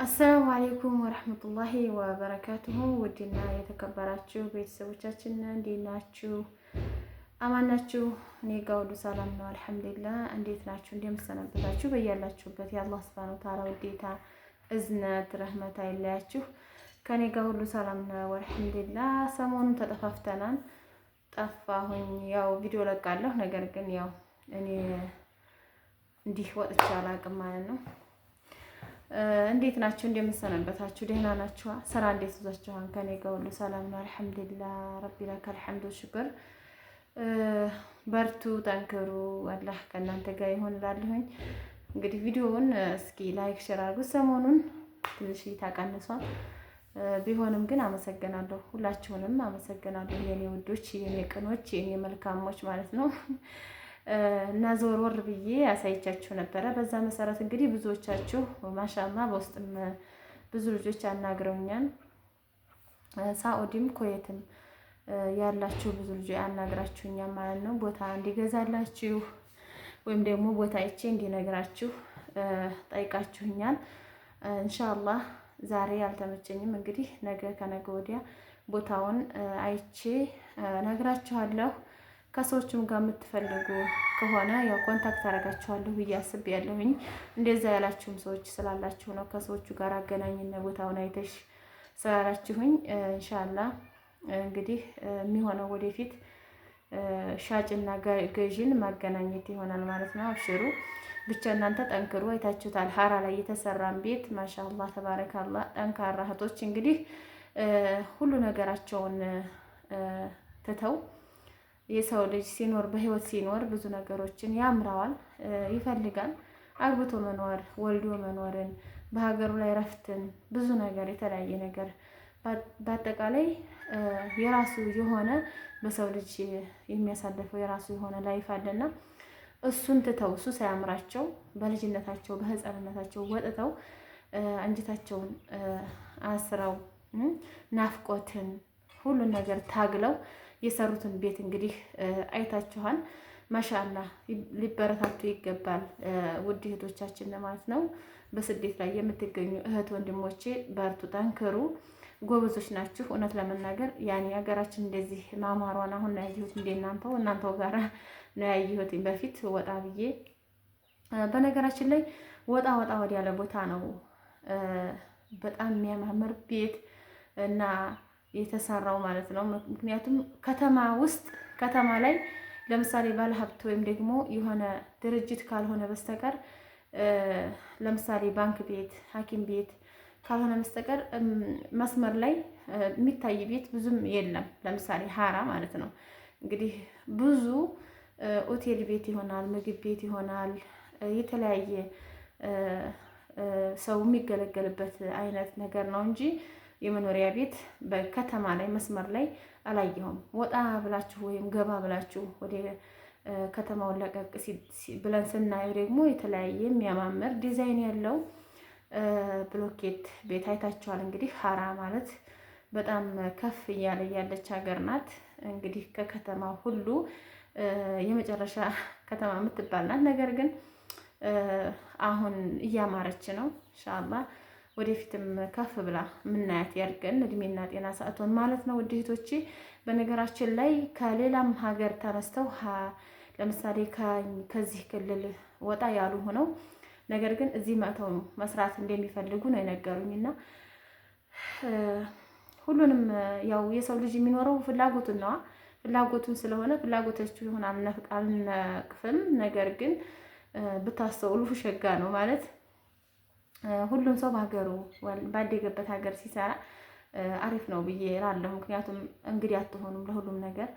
አሰላሙ አሌይኩም ወረህመቱላሂ ወበረካቱሁ። ውድና የተከበራችሁ ቤተሰቦቻችን እንዴት ናችሁ? አማን ናችሁ? እኔ ጋ ሁሉ ሰላም ነው አልሐምዱሊላህ። እንዴት ናችሁ? እንደምትሰነበታችሁ በያላችሁበት የአላህ ሱብሓነሁ ወተዓላ ውዴታ እዝነት ረህመት አይለያችሁ። ከኔ ጋ ሁሉ ሰላም ነው አልሐምዱሊላህ። ሰሞኑን ተጠፋፍተናል፣ ጠፋሁኝ። ያው ቪዲዮ ለቃለሁ፣ ነገር ግን ያው እኔ እንዲህ ወጥቼ አላቅም ማለት ነው። እንዴት ናችሁ? እንደምትሰነበታችሁ ደህና ናችሁ? ስራ እንዴት ይዟችኋል? ከኔ ጋር ሁሉ ሰላም ነው አልሐምዱሊላህ። ረቢ ለከል ሐምዱ ሽክር። በርቱ፣ ጠንክሩ፣ አላህ ከእናንተ ጋር ይሆን እላለሁኝ። እንግዲህ ቪዲዮውን እስኪ ላይክ ሼር አድርጉት። ሰሞኑን ትንሽ ታቀንሷል፣ ቢሆንም ግን አመሰግናለሁ፣ ሁላችሁንም አመሰግናለሁ የኔ ውዶች፣ የኔ ቅኖች፣ የኔ መልካሞች ማለት ነው። እና ዞር ወር ብዬ ያሳይቻችሁ ነበረ። በዛ መሰረት እንግዲህ ብዙዎቻችሁ ማሻአላ በውስጥም ብዙ ልጆች አናግረውኛል። ሳኡዲም ኩዌትም ያላችሁ ብዙ ልጆች አናግራችሁኛል ማለት ነው። ቦታ እንዲገዛላችሁ ወይም ደግሞ ቦታ አይቼ እንዲነግራችሁ ጠይቃችሁኛል። ኢንሻአላህ ዛሬ አልተመቸኝም። እንግዲህ ነገ ከነገ ወዲያ ቦታውን አይቼ ነግራችኋለሁ። ከሰዎችም ጋር የምትፈልጉ ከሆነ ያው ኮንታክት አደርጋችኋለሁ ብዬ አስቤያለሁኝ። እንደዛ ያላችሁም ሰዎች ስላላችሁ ነው ከሰዎቹ ጋር አገናኝና ቦታውን አይተሽ ስላላችሁኝ ኢንሻአላህ እንግዲህ የሚሆነው ወደፊት ሻጭና ገዥን ማገናኘት ይሆናል ማለት ነው። አብሽሩ ብቻ እናንተ ጠንክሩ። አይታችሁታል ሀራ ላይ የተሰራን ቤት ማሻአላህ ተባረካላህ። ጠንካራ እህቶች እንግዲህ ሁሉ ነገራቸውን ትተው የሰው ልጅ ሲኖር በህይወት ሲኖር ብዙ ነገሮችን ያምረዋል፣ ይፈልጋል። አግብቶ መኖር፣ ወልዶ መኖርን፣ በሀገሩ ላይ ረፍትን፣ ብዙ ነገር የተለያየ ነገር በአጠቃላይ የራሱ የሆነ በሰው ልጅ የሚያሳልፈው የራሱ የሆነ ላይፍ አለና እሱን ትተው እሱ ሳያምራቸው በልጅነታቸው በህፃንነታቸው ወጥተው አንጀታቸውን አስረው ናፍቆትን ሁሉን ነገር ታግለው የሰሩትን ቤት እንግዲህ አይታችኋል። ማሻአላህ ሊበረታቱ ይገባል ውድ እህቶቻችን ማለት ነው። በስደት ላይ የምትገኙ እህት ወንድሞቼ በርቱ፣ ጠንክሩ፣ ጎበዞች ናችሁ። እውነት ለመናገር ያኔ ሀገራችን እንደዚህ ማማሯን አሁን ነው ያየሁት። እናንተው ጋር ነው ያየሁት። በፊት ወጣ ብዬ በነገራችን ላይ ወጣ ወዲያ ያለ ቦታ ነው በጣም የሚያማምር ቤት እና የተሰራው ማለት ነው። ምክንያቱም ከተማ ላይ ለምሳሌ ባለሀብት ወይም ደግሞ የሆነ ድርጅት ካልሆነ በስተቀር ለምሳሌ ባንክ ቤት፣ ሐኪም ቤት ካልሆነ በስተቀር መስመር ላይ የሚታይ ቤት ብዙም የለም። ለምሳሌ ሀራ ማለት ነው እንግዲህ ብዙ ሆቴል ቤት ይሆናል፣ ምግብ ቤት ይሆናል፣ የተለያየ ሰው የሚገለገልበት አይነት ነገር ነው እንጂ የመኖሪያ ቤት በከተማ ላይ መስመር ላይ አላየሁም። ወጣ ብላችሁ ወይም ገባ ብላችሁ ወደ ከተማውን ለቀቅ ብለን ስናየው ደግሞ የተለያየ የሚያማምር ዲዛይን ያለው ብሎኬት ቤት አይታችኋል። እንግዲህ ሀራ ማለት በጣም ከፍ እያለ ያለች ሀገር ናት። እንግዲህ ከከተማው ሁሉ የመጨረሻ ከተማ የምትባል ናት። ነገር ግን አሁን እያማረች ነው ኢንሻአላህ። ወደፊትም ከፍ ብላ ምናያት ያድርገን እድሜና ጤና ሰዓቶን ማለት ነው። ውድ እህቶቼ በነገራችን ላይ ከሌላም ሀገር ተነስተው ለምሳሌ ከዚህ ክልል ወጣ ያሉ ሆነው ነገር ግን እዚህ መተው መስራት እንደሚፈልጉ ነው የነገሩኝና ሁሉንም ያው የሰው ልጅ የሚኖረው ፍላጎቱን ነው። ፍላጎቱን ስለሆነ ፍላጎታችሁ ይሆን አልነቅፍም። ነገር ግን ብታስተውሉ ሸጋ ነው ማለት ሁሉም ሰው በሀገሩ ባደገበት ሀገር ሲሰራ አሪፍ ነው ብዬ እላለሁ። ምክንያቱም እንግዲህ አትሆኑም ለሁሉም ነገር።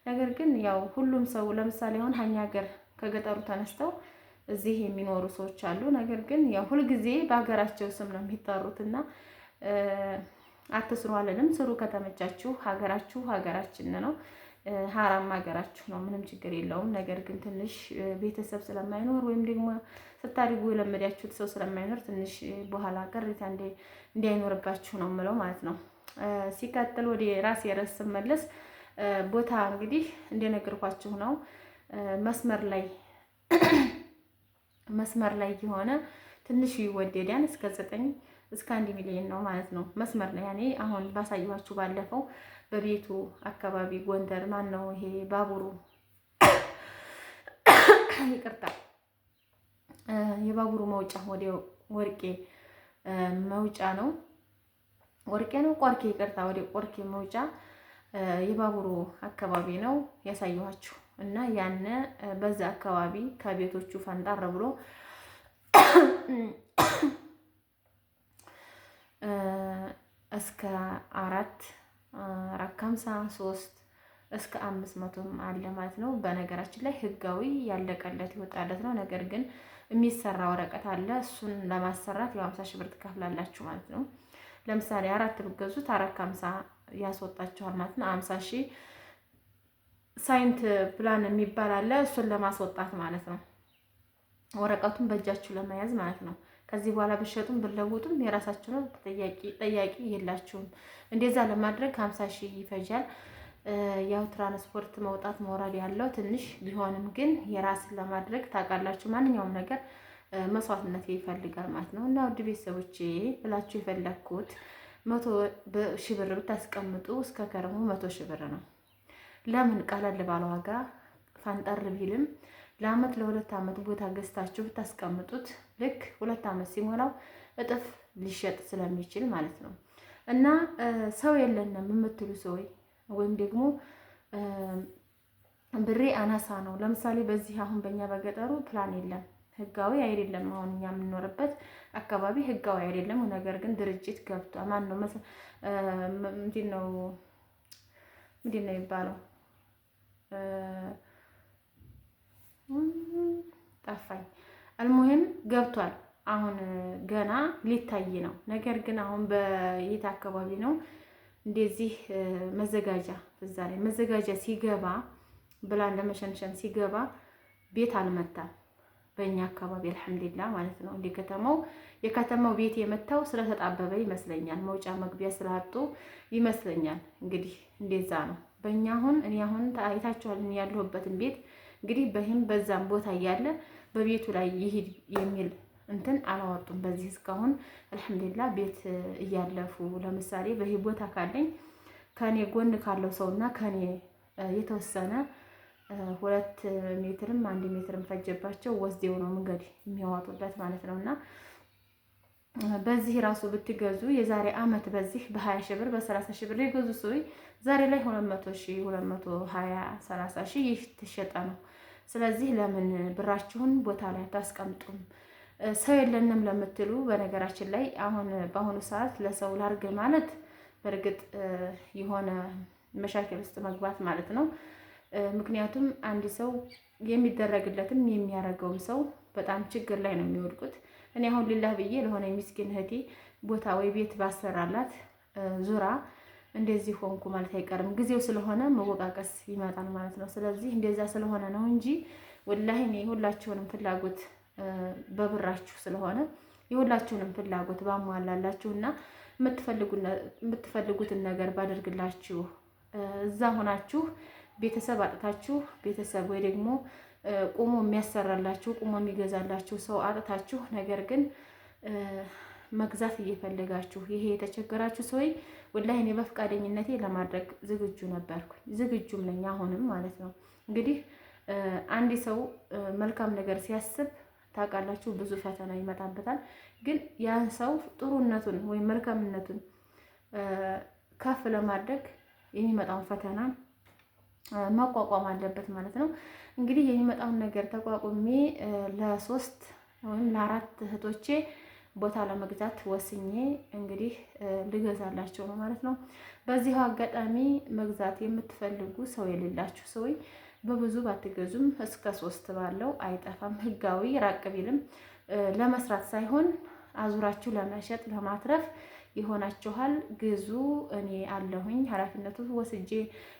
ነገር ግን ያው ሁሉም ሰው ለምሳሌ አሁን ሀኛ ሀገር ከገጠሩ ተነስተው እዚህ የሚኖሩ ሰዎች አሉ። ነገር ግን ያው ሁልጊዜ በሀገራቸው ስም ነው የሚጠሩትና አትስሩ አለንም። ስሩ ከተመቻችሁ። ሀገራችሁ ሀገራችን ነው፣ ሀራም ሀገራችሁ ነው። ምንም ችግር የለውም። ነገር ግን ትንሽ ቤተሰብ ስለማይኖር ወይም ደግሞ ስታድጉ የለመዳችሁት ሰው ስለማይኖር ትንሽ በኋላ ቅሬታ እንዳይኖርባችሁ ነው የምለው ማለት ነው። ሲቀጥል ወደ ራሴ ርዕስ ስመለስ ቦታ እንግዲህ እንደነገርኳችሁ ነው መስመር ላይ የሆነ ትንሽ ይወደዳል እስከ እስከ 1 ሚሊዮን ነው ማለት ነው። መስመር ነው ያኔ አሁን ባሳየኋችሁ ባለፈው በቤቱ አካባቢ ጎንደር ማን ነው ይሄ ባቡሩ ይቅርታ የባቡሩ መውጫ ወደ ወርቄ መውጫ ነው ወርቄ ነው ቆርኬ ይቅርታ ወደ ቆርኬ መውጫ የባቡሩ አካባቢ ነው ያሳየኋችሁ እና ያነ በዛ አካባቢ ከቤቶቹ ፈንጣር ብሎ እስከ 453 እስከ 500 አለ ማለት ነው። በነገራችን ላይ ህጋዊ ያለቀለት ይወጣለት ነው። ነገር ግን የሚሰራ ወረቀት አለ። እሱን ለማሰራት የ50 ሺህ ብር ትከፍላላችሁ ማለት ነው። ለምሳሌ 4 ብትገዙት 450 ያስወጣችኋል ማለት ነው። 50 ሺህ ሳይንት ፕላን የሚባል አለ። እሱን ለማስወጣት ማለት ነው። ወረቀቱን በእጃችሁ ለመያዝ ማለት ነው። ከዚህ በኋላ ብትሸጡም ብትለውጡም የራሳችሁ ነው። ጠያቂ የላችሁም። እንደዛ ለማድረግ 50 ሺህ ይፈጃል። ያው ትራንስፖርት መውጣት መውረድ ያለው ትንሽ ቢሆንም ግን የራስን ለማድረግ ታውቃላችሁ ማንኛውም ነገር መስዋዕትነት ይፈልጋል ማለት ነው። እና ውድ ቤተሰቦቼ ብላችሁ የፈለኩት 100 ሺህ ብር ብታስቀምጡ እስከ ከረሙ 100 ሺህ ብር ነው። ለምን ቀለል ባለ ዋጋ ፈንጠር ቢልም ለአመት ለ2 አመት ቦታ ገዝታችሁ ብታስቀምጡት ልክ 2 አመት ሲሞላው እጥፍ ሊሸጥ ስለሚችል ማለት ነው። እና ሰው የለንም የምትሉ ሰዎች ወይም ደግሞ ብሬ አናሳ ነው። ለምሳሌ በዚህ አሁን በእኛ በገጠሩ ፕላን የለም፣ ህጋዊ አይደለም። አሁን እኛ የምንኖርበት አካባቢ ህጋዊ አይደለም። ነገር ግን ድርጅት ገብቷል። ማን ነው ምንድን ነው የሚባለው? ጠፋኝ። አልሙሂም ገብቷል። አሁን ገና ሊታይ ነው። ነገር ግን አሁን በየት አካባቢ ነው እንደዚህ መዘጋጃ እዛ ላይ መዘጋጃ ሲገባ ብላን ለመሸንሸን ሲገባ ቤት አልመታም። በእኛ አካባቢ አልሐምዱሊላህ ማለት ነው። እንደ ከተማው የከተማው ቤት የመታው ስለተጣበበ ይመስለኛል፣ መውጫ መግቢያ ስላጡ ይመስለኛል። እንግዲህ እንደዛ ነው። በእኛ አሁን እኔ አሁን አይታችኋል ያለሁበትን ቤት እንግዲህ በህም በዛም ቦታ እያለ በቤቱ ላይ ይሄድ የሚል እንትን አላወጡም። በዚህ እስካሁን አልሐምዱሊላህ ቤት እያለፉ ለምሳሌ በዚህ ቦታ ካለኝ ከኔ ጎን ካለው ሰውና ከኔ የተወሰነ 2 ሜትርም 1 ሜትርም ፈጀባቸው ወስደው ነው መንገድ የሚያወጡበት ማለት ነውና በዚህ ራሱ ብትገዙ የዛሬ አመት በዚህ በ20 ሺህ ብር በ30 ሺህ ብር የገዙ ሰው ዛሬ ላይ 200 ሺህ 220 30 ሺህ ይተሸጠ ነው። ስለዚህ ለምን ብራችሁን ቦታ ላይ አታስቀምጡም? ሰው የለንም ለምትሉ በነገራችን ላይ አሁን በአሁኑ ሰዓት ለሰው ላርግ ማለት በእርግጥ የሆነ መሻከል ውስጥ መግባት ማለት ነው። ምክንያቱም አንድ ሰው የሚደረግለትም የሚያደርገውም ሰው በጣም ችግር ላይ ነው የሚወድቁት። እኔ አሁን ሊላህ ብዬ ለሆነ የሚስኪን እህቴ ቦታ ወይ ቤት ባሰራላት ዙራ እንደዚህ ሆንኩ ማለት አይቀርም። ጊዜው ስለሆነ መወቃቀስ ይመጣል ማለት ነው። ስለዚህ እንደዛ ስለሆነ ነው እንጂ ወላሂ እኔ ሁላችሁንም ፍላጎት በብራችሁ ስለሆነ የሁላችሁንም ፍላጎት ባሟላላችሁና የምትፈልጉትን ነገር ባደርግላችሁ እዛ ሆናችሁ ቤተሰብ አጥታችሁ ቤተሰብ ወይ ደግሞ ቁሞ የሚያሰራላችሁ ቁሞ የሚገዛላችሁ ሰው አጥታችሁ ነገር ግን መግዛት እየፈለጋችሁ ይሄ የተቸገራችሁ ሰው ወላሂ እኔ በፍቃደኝነቴ ለማድረግ ዝግጁ ነበርኩኝ፣ ዝግጁም ነኝ አሁንም ማለት ነው። እንግዲህ አንድ ሰው መልካም ነገር ሲያስብ ታውቃላችሁ ብዙ ፈተና ይመጣበታል። ግን ያን ሰው ጥሩነቱን ወይም መልካምነቱን ከፍ ለማድረግ የሚመጣውን ፈተና መቋቋም አለበት ማለት ነው። እንግዲህ የሚመጣውን ነገር ተቋቁሜ ለ3 ወይም ለ4 እህቶቼ ቦታ ለመግዛት ወስኜ እንግዲህ ልገዛላቸው ነው ማለት ነው። በዚህ አጋጣሚ መግዛት የምትፈልጉ ሰው የሌላችሁ ሰው በብዙ ባትገዙም እስከ 3 ባለው አይጠፋም። ህጋዊ ራቅ ቢልም ለመስራት ሳይሆን አዙራችሁ ለመሸጥ ለማትረፍ ይሆናችኋል። ግዙ። እኔ አለሁኝ ኃላፊነቱ ወስጄ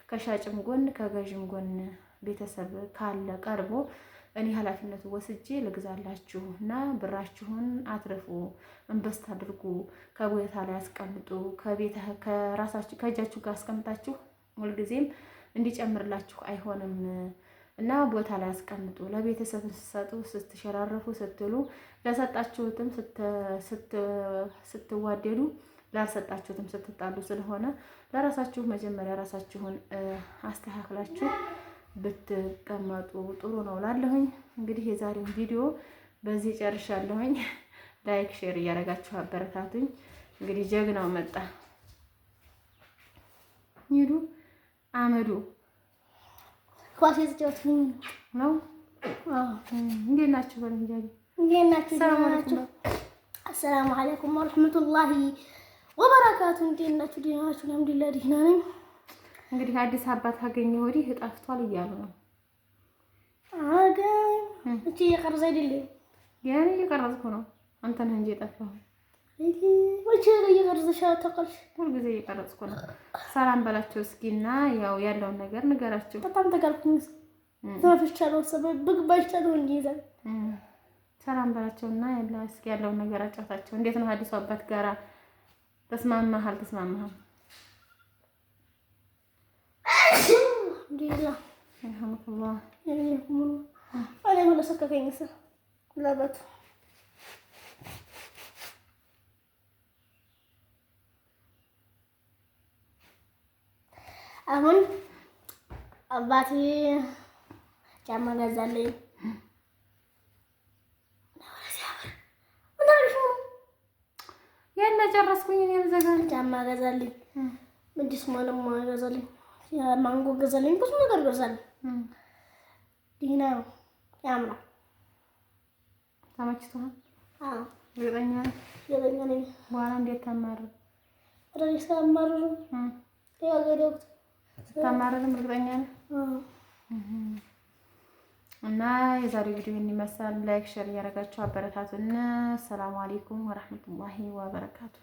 ከሻጭም ጎን ከገዥም ጎን ቤተሰብ ካለ ቀርቦ እኔ ኃላፊነቱ ወስጄ ልግዛላችሁ እና ብራችሁን አትርፉ፣ ኢንቨስት አድርጉ፣ ከቦታ ላይ አስቀምጡ። ከራሳችሁ ከእጃችሁ ጋር አስቀምጣችሁ ሁልጊዜም እንዲጨምርላችሁ አይሆንም። እና ቦታ ላይ አስቀምጡ። ለቤተሰብ ስትሰጡ ስትሸራረፉ ስትሉ ለሰጣችሁትም ስትዋደዱ ላልሰጣችሁትም ስትጣሉ ስለሆነ ለራሳችሁ መጀመሪያ ራሳችሁን አስተካክላችሁ ብትቀመጡ ጥሩ ነው ላለሁኝ። እንግዲህ የዛሬውን ቪዲዮ በዚህ ጨርሻለሁኝ። ላይክ ሼር እያደረጋችሁ አበረታቱኝ። እንግዲህ ጀግናው መጣ። ይዱ አመዱ ኳስ የተጫወቱኝ ነው። እንዴት ናችሁ? በልንጃሪ እንዴት ናችሁ? አሰላሙ አለይኩም ወራህመቱላሂ ወበረካቱ። እንዴት ናችሁ? ደህና ናችሁ? አልሐምዱሊላህ ደህና ነኝ። እንግዲህ አዲስ አባት ካገኘ ወዲህ ጠፍቷል እያሉ ነው። እቺ የቀረዘ አይደለም ያኔ እየቀረጽኩ ነው። አንተ ነህ እንጂ የጠፋኸው። ወጪ እየቀረጽሽ ተቀልሽ። ሁልጊዜ እየቀረጽኩ ነው። ሰላም በላቸው እስኪና ያው ያለውን ነገር ንገራቸው። በጣም ተጋልኩኝ። ተፈሽቻለሁ። ሰበብ ብግባሽቻለሁ እንጂ ይዛል። ሰላም በላቸውና እስኪ ያለውን ነገር አጫውታቸው። እንዴት ነው አዲሱ አባት ጋራ ተስማማሃል? ተስማማሃል? ዲላ አልሐምዱሊላህ አለ ወላ ሰከከኝ ለበቱ አሁን አባቴ ጫማ ገዛልኝ። ያን ጨረስኩኝ። እኔ ዘጋን ጫማ ገዛልኝ። ምንድስ ማለት ነው? ገዛልኝ ማንጎ ገዛልኝ። ብዙ ነገር ገዛልኝ። ዲና ያምራል። ተመችቶሃል? አዎ እርግጠኛ ነኝ። በኋላ እንዴት ተማረር? ረጅ ተማረር ያገደውት ተማረርም እርግጠኛ ነኝ። እና የዛሬው ቪዲዮ ይመስላል። ላይክ ሼር እያደረጋችሁ አበረታቱን። ሰላም አለይኩም ወራህመቱላሂ ወበረካቱ።